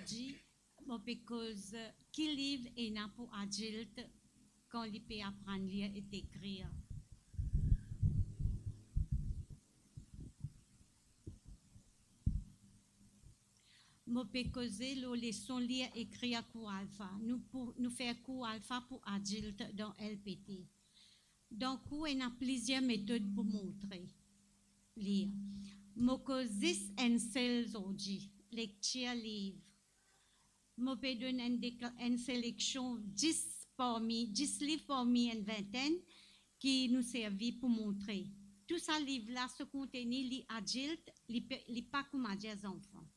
aujourd'hui, parce qui livre est là pour adulte quand il peut apprendre à lire et écrire. Je peux causer les leçons lire et écrire cours alpha. Nous faisons cours alpha pour adultes dans LPT. Dans le cours, il y a plusieurs méthodes pour montrer lire. Je peux 10 and sales aujourd'hui, lecture livre. Je peux donner une sélection 10 livres parmi une vingtaine qui nous servent pour montrer. Tout ça livre-là, ce contenu, les adultes, les pas comme les enfants.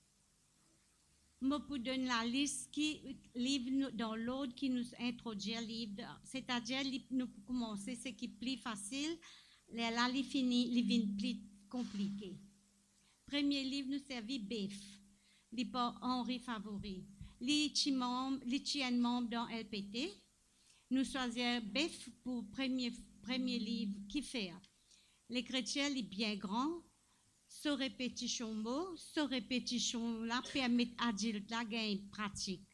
Je peux donner la liste qui livre dans l'ordre qui nous introduit le livre, c'est-à-dire nous commencer ce qui est plus facile, là il finit, il devient plus compliqué. Premier livre nous servit BEF, les par Henri Favori. Les tiens membres dans LPT, nous choisissons BEF pour premier livre qui fait. Les chrétiens sont bien grands. Ce répétition là permet à adultes là gagner pratique.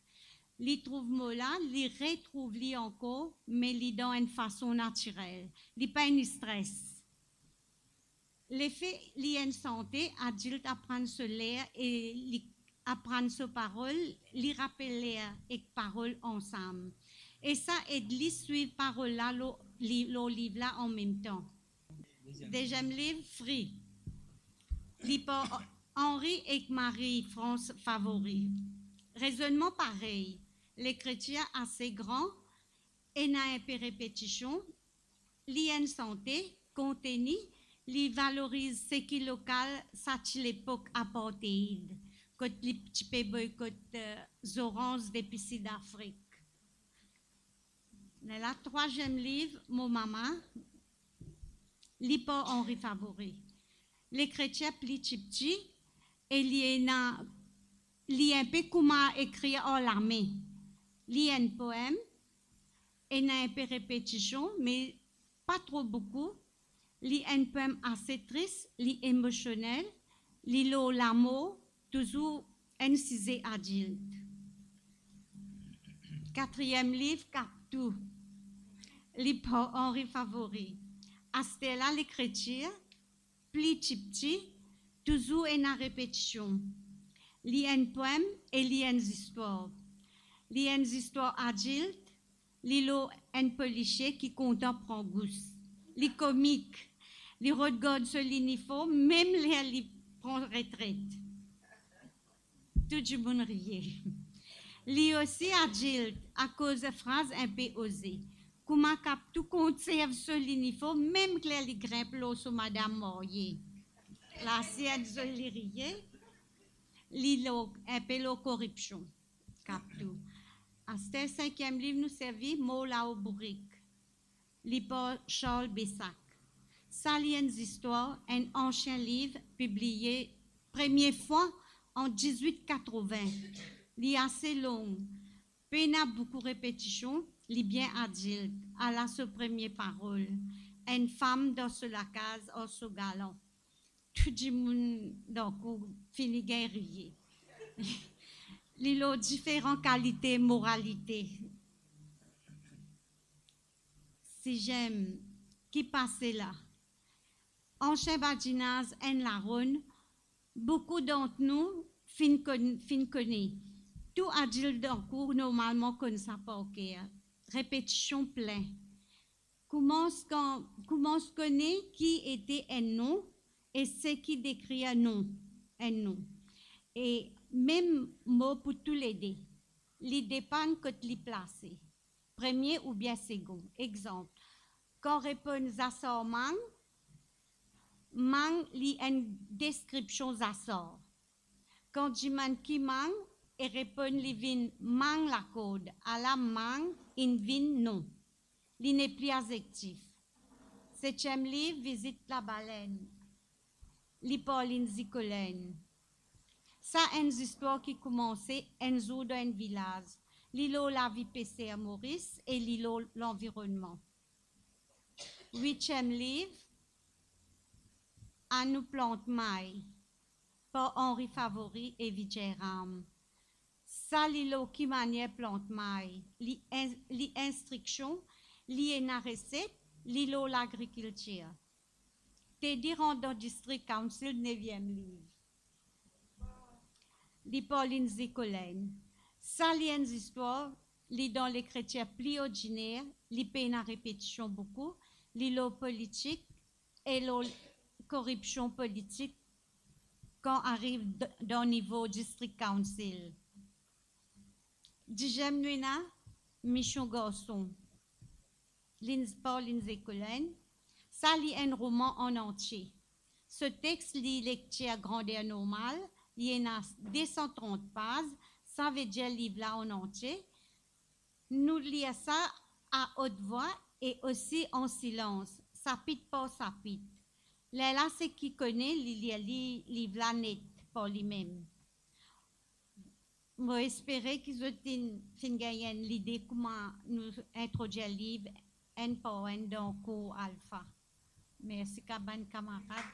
Li trouve mot là, li retrouve li encore, mais li dans une façon naturelle. Li pas un stress. L'effet li une santé, adulte apprendre se lire et li apprendre ce parole, li rappeler et parole ensemble. Et ça aide li suivre parole là, le livre là en même temps. Deuxième livre, Free. Henri et Marie-France Favori. Raisonnement pareil. Les chrétiens assez grands, et n'a un peu répétition, l'IN santé, contenu, li valorise ce qui est local, ça l'époque apartheid, quand les petits pays boycottent oranges des pays d'Afrique. Le troisième livre, Mon maman, li pas Henri Favori. Les chrétiens plus petits, et il y a un peu comment écrire en l'armée. Il y a un poème, il y a un peu répétition, mais pas trop beaucoup. Il y a un poème assez triste, émotionnel, il y a l'amour, toujours incisé adulte. Quatrième livre, Captou, il pas Henri Favori. À ce là, les chrétiens, plus petit, toujours une répétition. Il y a un poème et il y a une histoire. Il y a une histoire adulte, il y a un policier qui content prend goût. Les comiques, les regarde sur l'uniforme, même les prend retraite. Tout le monde riait. Il y a aussi adulte à cause de phrases un peu osées. Comment tout conserve sur l'uniforme, même que les grimpent l'eau sur Madame Morier. La sienne se l'irier, l'îlot, un peu la corruption. Captou. À ce cinquième livre, nous servit Mola au Bourrique, l'hypo Charles Bessac. Saliennes histoires, un ancien livre publié première fois en 1880. Il est assez long, peine à beaucoup de répétitions. Les bien adulte, à la ce première parole, une femme dans la case en ce galant. Tout le monde dans le cours finit guerrier. Les ont différentes qualités, moralités. Si j'aime, qui passait là. En Chebadinaz, en Laronne, beaucoup d'entre nous fin connaissent. Tout adulte dans le cours, normalement, connaît ça par cœur. Répétition plein. Comment se connaît qui était un nom et ce qui décrit un nom. Et même mot pour tous les deux. Les dépend que les placer. Premier ou bien second. Exemple. Quand répond à ça mang li une description à ça. Quand je demande qui mang, et répond li vin mang la code. À la mang, in vin non. Li n'est plus adjectif. Septième livre, Visite la baleine. Li Pauline Zicolène. Ça, une histoire qui commençait un jour dans un village. L'îlot la vie PC à Maurice et l'îlot l'environnement. Huitième livre, À nous plante maille, par Henri Favori et Vijay Ram. Ça, l'ilo qui manière plante maille, li instruction, li na recette, l'ilo l'agriculture. Te diront dans District Council 9e livre. Li Pauline Zécolène. Ça, li une histoire, li dans les chrétiens plioginaires, li peine à répétition beaucoup, l'ilo politique et la corruption politique quand arrive dans niveau District Council. Dixième nuina, Michon Garçon, Pauline Zécolène. Ça lit un roman en entier. Ce texte lit lecture à grandeur normale, il y en a 230 pages, ça veut dire livre là en entier. Nous lisons ça à haute voix et aussi en silence, chapitre par chapitre. Là, c'est qui connaît, il lit livre là net pour lui-même. Moi, j'espère qu'ils ont gagné l'idée comment nous introduire le livre un par un dans le cours alpha. Merci, camarades.